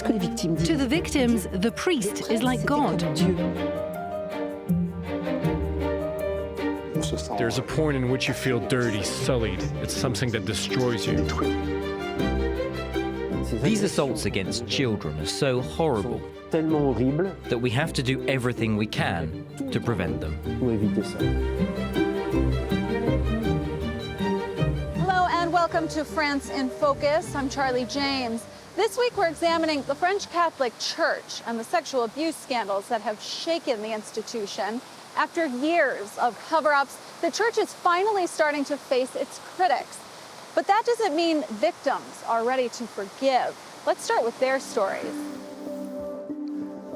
To the victims, the priest is like God. There's a point in which you feel dirty, sullied. It's something that destroys you. These assaults against children are so horrible that we have to do everything we can to prevent them. Hello and welcome to France in Focus. I'm Charlie James. This week we're examining the French Catholic Church and the sexual abuse scandals that have shaken the institution. After years of cover-ups, the church is finally starting to face its critics. But that doesn't mean victims are ready to forgive. Let's start with their stories.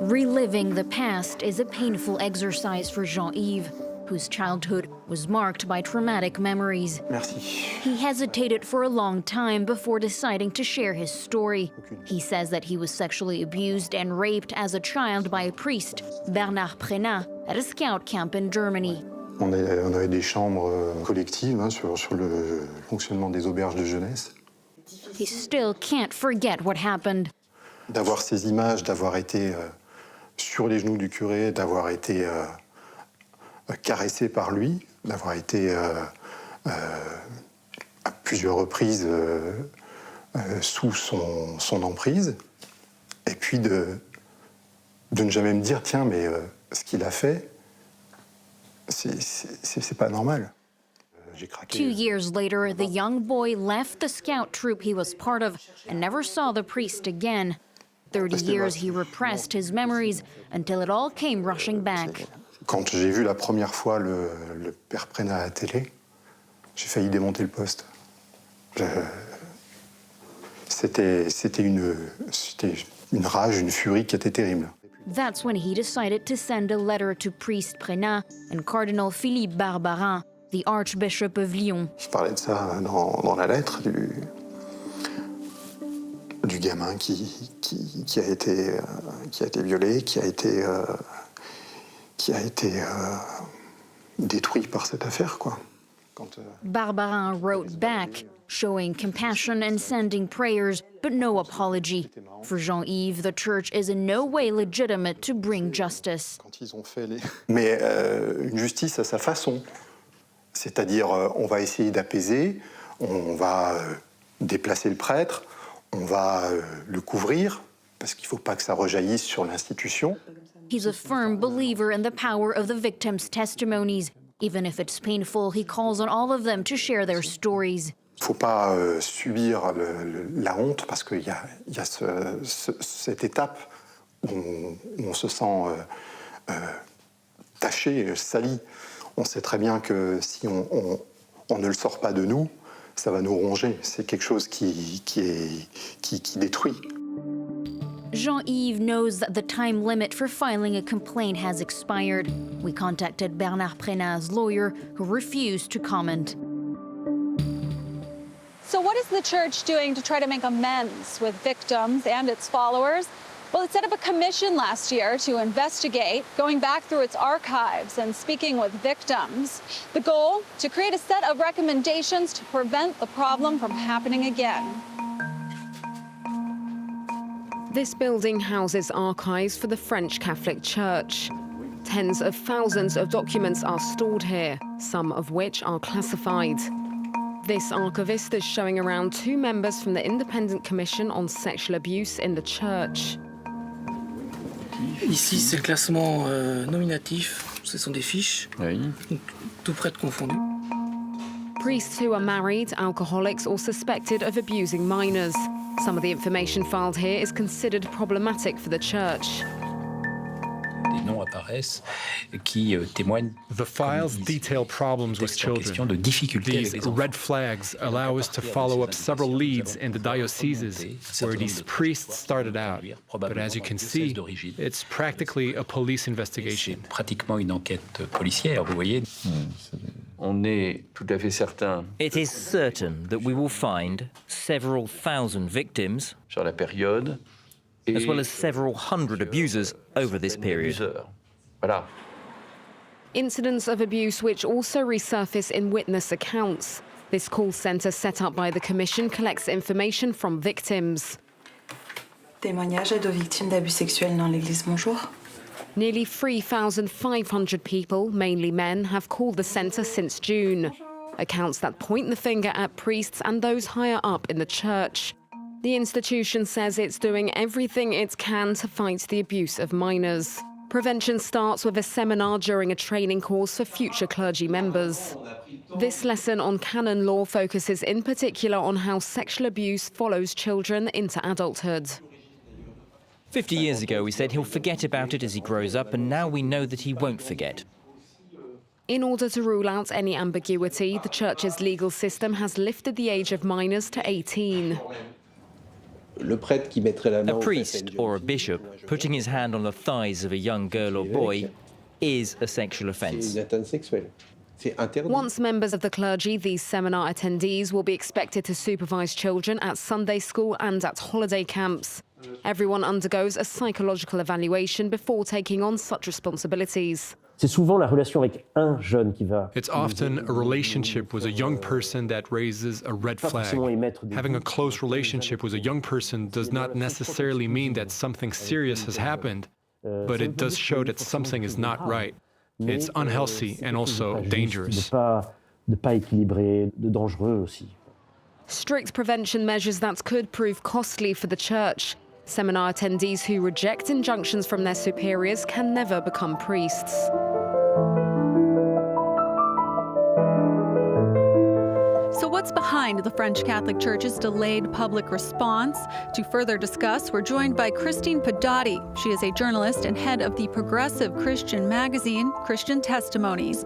Reliving the past is a painful exercise for Jean-Yves, whose childhood was marked by traumatic memories. Merci. He hesitated for a long time before deciding to share his story. He says that he was sexually abused and raped as a child by a priest, Bernard Prénat, at a scout camp in Germany. On avait des chambres collectives sur le fonctionnement des auberges de jeunesse. He still can't forget what happened. D'avoir ces images, d'avoir été sur les genoux du curé, d'avoir été caressé par lui, d'avoir été à plusieurs reprises sous son emprise, et puis de ne jamais me dire, tiens, mais ce qu'il a fait, c'est pas normal. 2 years later, the young boy left the scout troop he was part of and never saw the priest again. 30 years he repressed his memories until it all came rushing back. Quand j'ai vu la première fois le père Prénat à la télé, j'ai failli démonter le poste. C'était une rage, une furie qui était terrible. That's when he decided to send a letter to priest Prénat and Cardinal Philippe Barbarin, the Archbishop of Lyon. Je parlais de ça dans la lettre du gamin qui a été violé, qui a été détruit par cette affaire, quoi. Barbarin wrote back, showing compassion and sending prayers, but no apology. For Jean-Yves, the church is in no way legitimate to bring justice. Mais une justice à sa façon. C'est-à-dire, on va essayer d'apaiser, on va déplacer le prêtre, on va le couvrir, parce qu'il ne faut pas que ça rejaillisse sur l'institution. He's a firm believer in the power of the victims' testimonies. Even if it's painful, he calls on all of them to share their stories. Il ne faut pas subir la honte, parce qu'il y a cette étape où on se sent taché, sali. On sait très bien que si on ne le sort pas de nous, ça va nous ronger. C'est quelque chose qui détruit. Jean-Yves knows that the time limit for filing a complaint has expired. We contacted Bernard Prénat's lawyer, who refused to comment. So what is the church doing to try to make amends with victims and its followers? Well, it set up a commission last year to investigate, going back through its archives and speaking with victims. The goal, to create a set of recommendations to prevent the problem from happening again. This building houses archives for the French Catholic Church. Tens of thousands of documents are stored here, some of which are classified. This archivist is showing around 2 members from the Independent Commission on Sexual Abuse in the Church. Ici, c'est le classement nominatif. Ce sont des fiches, tout prêt confondu. Priests who are married, alcoholics, or suspected of abusing minors. Some of the information filed here is considered problematic for the Church. The files detail problems with children. These red flags allow us to follow up several leads in the dioceses where these priests started out. But as you can see, it's practically a police investigation. It is certain that we will find several thousand victims, as well as several hundred abusers over this period. Incidents of abuse which also resurface in witness accounts. This call centre set up by the Commission collects information from victims. Témoignages de victimes d'abus sexuels dans l'Église. Bonjour. Nearly 3,500 people, mainly men, have called the centre since June. Accounts that point the finger at priests and those higher up in the church. The institution says it's doing everything it can to fight the abuse of minors. Prevention starts with a seminar during a training course for future clergy members. This lesson on canon law focuses in particular on how sexual abuse follows children into adulthood. 50 years ago, we said he'll forget about it as he grows up, and now we know that he won't forget. In order to rule out any ambiguity, the church's legal system has lifted the age of minors to 18. A priest or a bishop putting his hand on the thighs of a young girl or boy is a sexual offence. Once members of the clergy, these seminar attendees will be expected to supervise children at Sunday school and at holiday camps. Everyone undergoes a psychological evaluation before taking on such responsibilities. C'est souvent la relation avec un jeune qui va. It's often a relationship with a young person that raises a red flag. Having a close relationship with a young person does not necessarily mean that something serious has happened, but it does show that something is not right. It's unhealthy and also dangerous. De pas équilibré, de dangereux aussi. Strict prevention measures that could prove costly for the church. Seminar attendees who reject injunctions from their superiors can never become priests. So what's behind the French Catholic Church's delayed public response? To further discuss, we're joined by Christine Pedotti. She is a journalist and head of the progressive Christian magazine, Christian Testimonies.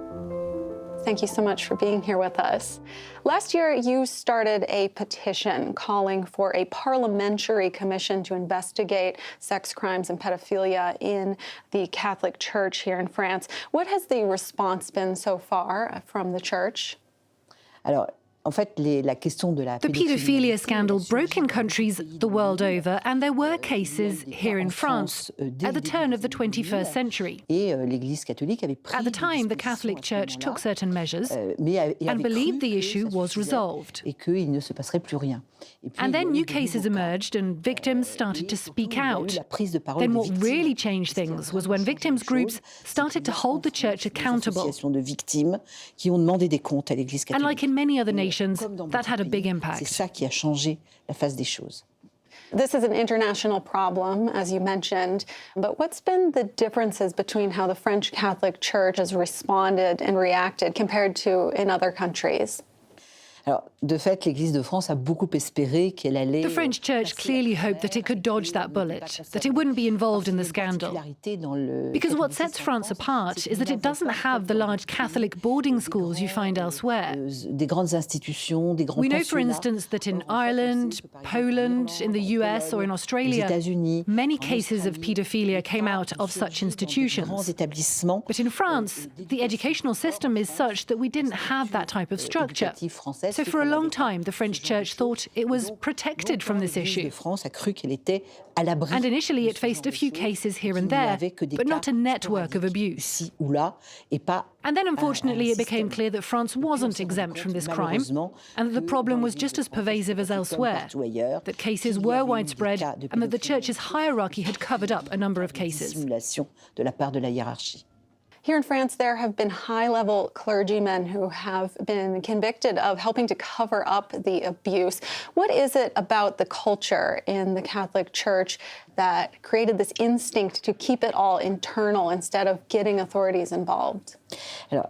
Thank you so much for being here with us. Last year, you started a petition calling for a parliamentary commission to investigate sex crimes and pedophilia in the Catholic Church here in France. What has the response been so far from the Church? The paedophilia scandal broke in countries the world over, and there were cases here in France at the turn of the 21st century. At the time, the Catholic Church took certain measures and believed the issue was resolved. And then new cases emerged and victims started to speak out. Then what really changed things was when victims groups started to hold the Church accountable. And like in many other nations, that had a big impact. This is an international problem, as you mentioned, but what's been the differences between how the French Catholic Church has responded and reacted compared to in other countries? The French Church clearly hoped that it could dodge that bullet, that it wouldn't be involved in the scandal. Because what sets France apart is that it doesn't have the large Catholic boarding schools you find elsewhere. We know, for instance, that in Ireland, Poland, in the US or in Australia, many cases of paedophilia came out of such institutions. But in France, the educational system is such that we didn't have that type of structure. So for a long time, the French Church thought it was protected from this issue. And initially it faced a few cases here and there, but not a network of abuse. And then unfortunately it became clear that France wasn't exempt from this crime, and that the problem was just as pervasive as elsewhere, that cases were widespread, and that the Church's hierarchy had covered up a number of cases. Here in France, there have been high-level clergymen who have been convicted of helping to cover up the abuse. What is it about the culture in the Catholic Church that created this instinct to keep it all internal instead of getting authorities involved? The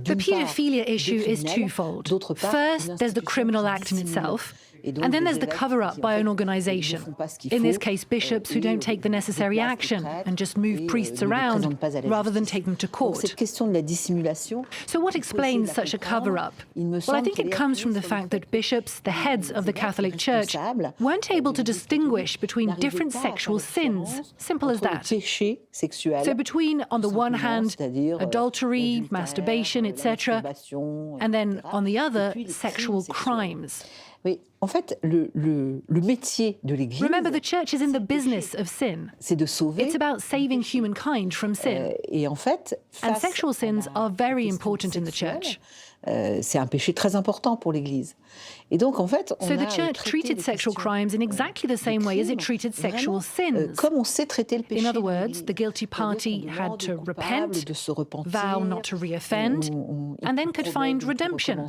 paedophilia issue is twofold. First, there's the criminal act in itself, and then there's the cover-up by an organization. In this case, bishops who don't take the necessary action and just move priests around rather than take them to court. So what explains such a cover-up? Well, I think it comes from the fact that bishops, the heads of the Catholic Church, weren't able to distinguish between different sexual sins. Simple as that. So between, on the one hand, adultery, masturbation, etc., and then, on the other, sexual crimes. Remember, the Church is in the business of sin. It's about saving humankind from sin. And sexual sins are very important in the Church. C'est un péché très important pour l'Église. Et donc, en fait, So the church treated sexual crimes in exactly the same way as it treated sexual sins. Comme on sait traiter le péché. In other words, the guilty party had to repent, vow not to reoffend, and then could find redemption,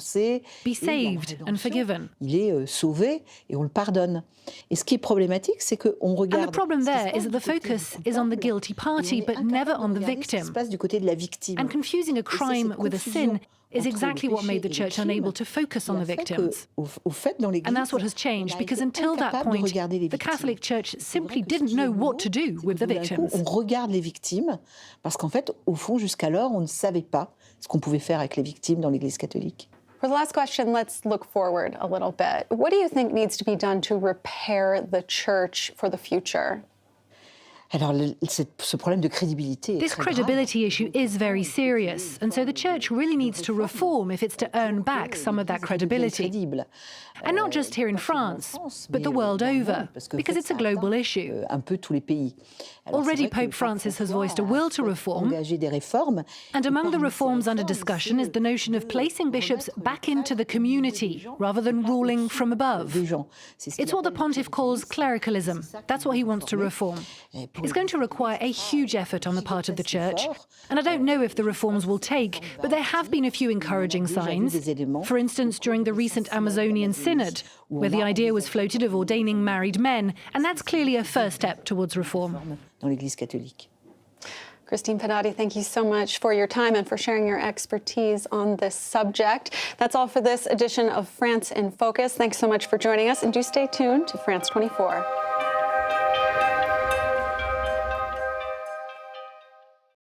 be saved and forgiven. Il est sauvé et on le pardonne. Et ce qui est problématique, c'est qu'on regarde. And the problem there is that the focus is on the guilty party, but never on the victim. Ce qui se passe du côté de la victime. And confusing a crime with a sin is exactly what made the church unable to focus on the victims. And that's what has changed, because until that point, the Catholic Church simply didn't know what to do with the victims. On regarde les victimes parce qu'en fait, au fond, jusqu'alors, on ne savait pas ce qu'on pouvait faire avec les victimes dans l'Église catholique. For the last question, let's look forward a little bit. What do you think needs to be done to repair the church for the future? Alors, ce problème de crédibilité est This très grave. credibility issue is very serious, and so the church really needs to reform if it's to earn back some of that credibility. And not just here in France, but the world over, because it's a global issue. Un peu tous les pays. Already Pope Francis has voiced a will to reform, and among the reforms under discussion is the notion of placing bishops back into the community rather than ruling from above. It's what the pontiff calls clericalism. That's what he wants to reform. It's going to require a huge effort on the part of the church, and I don't know if the reforms will take, but there have been a few encouraging signs. For instance, during the recent Amazonian Synod, where the idea was floated of ordaining married men, and that's clearly a first step towards reform. Dans l'Église catholique. Christine Pedati, thank you so much for your time and for sharing your expertise on this subject. That's all for this edition of France in Focus. Thanks so much for joining us, and do stay tuned to France 24.